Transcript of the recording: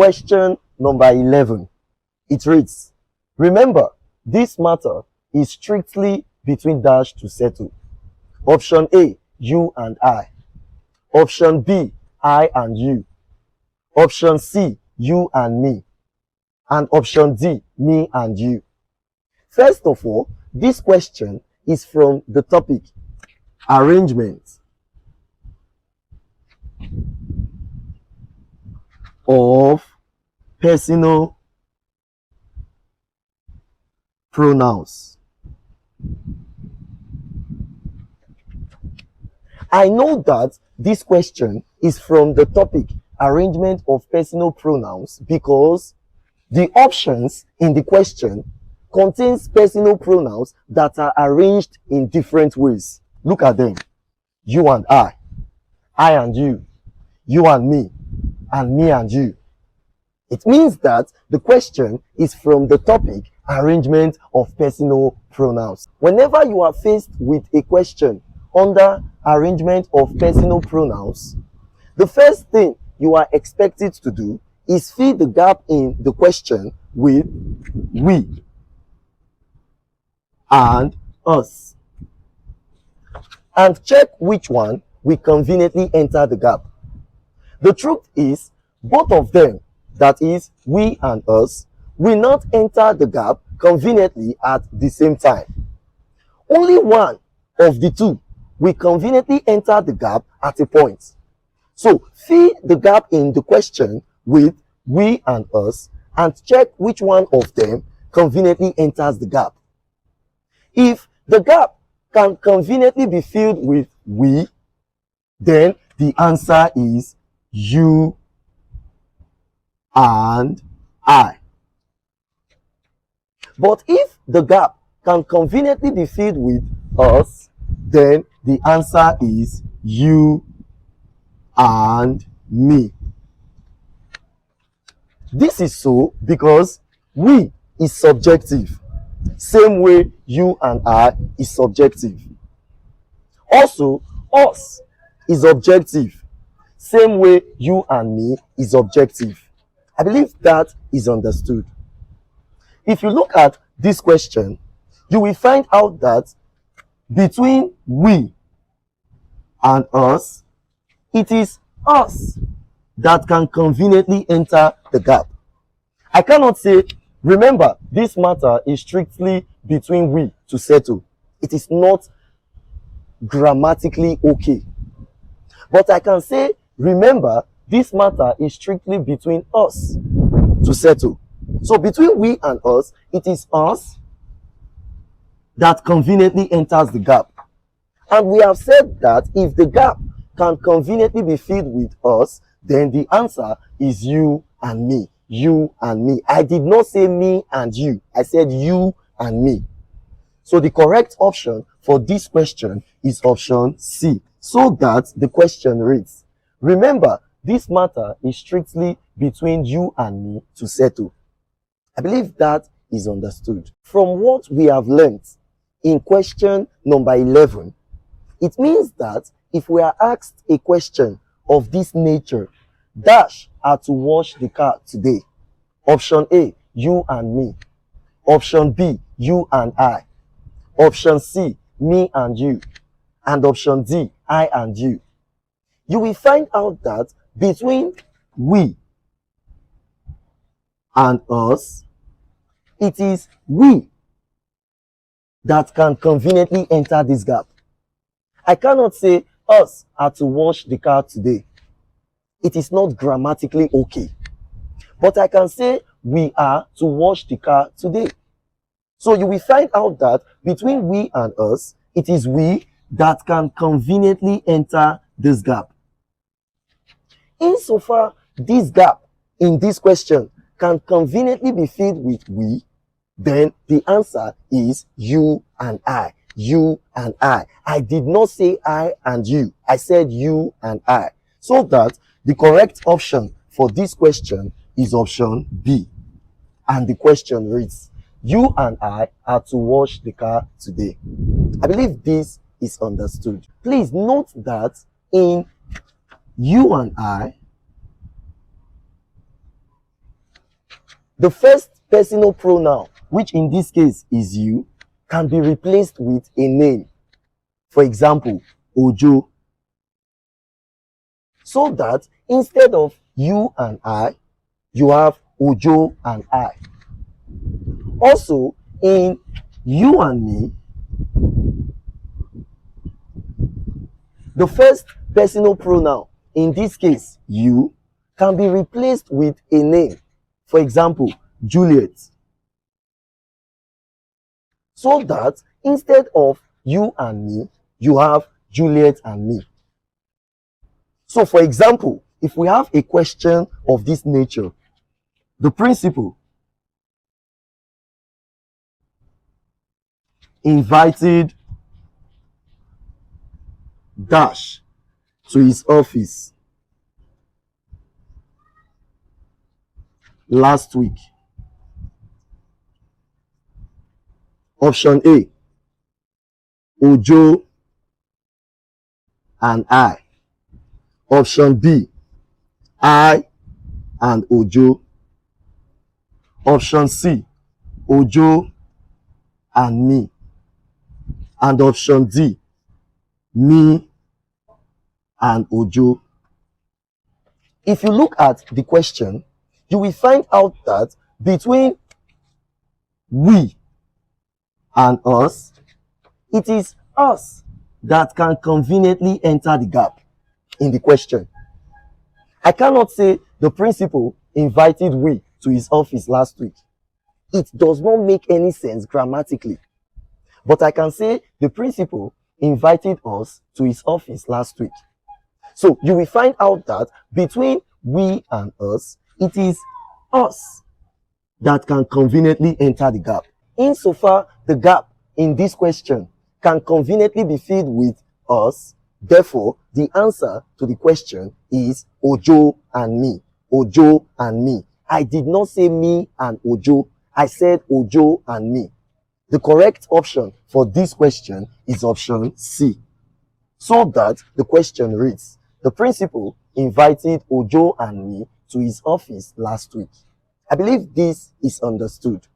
Question number 11. It reads, remember, this matter is strictly between dash to settle. Option A, you and I. Option B, I and you. Option C, you and me. And option D, me and you. First of all, this question is from the topic arrangement of personal pronouns. I know that this question is from the topic arrangement of personal pronouns because the options in the question contains personal pronouns that are arranged in different ways. Look at them. You and I and you and me and you. It means that the question is from the topic arrangement of personal pronouns. Whenever you are faced with a question under arrangement of personal pronouns, the first thing you are expected to do is fill the gap in the question with we and us, and check which one will conveniently enter the gap. The truth is, both of them, that is, we and us, will not enter the gap conveniently at the same time. Only one of the two will conveniently enter the gap at a point. So, fill the gap in the question with we and us and check which one of them conveniently enters the gap. If the gap can conveniently be filled with we, then the answer is you and I. But if the gap can conveniently be filled with us, then the answer is you and me. This is so because we is subjective, same way you and I is subjective. Also, us is objective, same way you and me is objective. I believe that is understood. If you look at this question, you will find out that between we and us, it is us that can conveniently enter the gap. I cannot say, remember, this matter is strictly between we to settle. It is not grammatically okay. But I can say, remember, this matter is strictly between us to settle. So between we and us, it is us that conveniently enters the gap. And we have said that if the gap can conveniently be filled with us, then the answer is you and me. You and me. I did not say me and you. I said you and me. So the correct option for this question is option C. So that the question reads, remember, this matter is strictly between you and me to settle. I believe that is understood. From what we have learned in question number 11, it means that if we are asked a question of this nature, dash are to wash the car today. Option A, you and me. Option B, you and I. Option C, me and you. And option D, I and you. You will find out that between we and us, it is we that can conveniently enter this gap. I cannot say us are to wash the car today. It is not grammatically okay. But I can say we are to wash the car today. So you will find out that between we and us, it is we that can conveniently enter this gap. Insofar this gap in this question can conveniently be filled with we, then the answer is you and I. You and I. I did not say I and you. I said you and I. So that the correct option for this question is option B. And the question reads, you and I are to wash the car today. I believe this is understood. Please note that in you and I, The first personal pronoun, which in this case is you, can be replaced with a name. For example, Ojo. So that instead of you and I, you have Ojo and I. Also, in you and me, the first personal pronoun, in this case, you, can be replaced with a name. For example, Juliet. So that instead of you and me, you have Juliet and me. So, for example, if we have a question of this nature, the principal invited Dash to his office last week. Option A, Ojo and I. Option B, I and Ojo. Option C, Ojo and me. And option D, me and Ojo. If you look at the question, you will find out that between we and us, it is us that can conveniently enter the gap in the question. I cannot say the principal invited we to his office last week. It does not make any sense grammatically. But I can say the principal invited us to his office last week. So you will find out that between we and us, it is us that can conveniently enter the gap. Insofar the gap in this question can conveniently be filled with us, therefore the answer to the question is Ojo and me. Ojo and me. I did not say me and Ojo. I said Ojo and me. The correct option for this question is option C. So that the question reads, the principal invited Ojo and me to his office last week. I believe this is understood.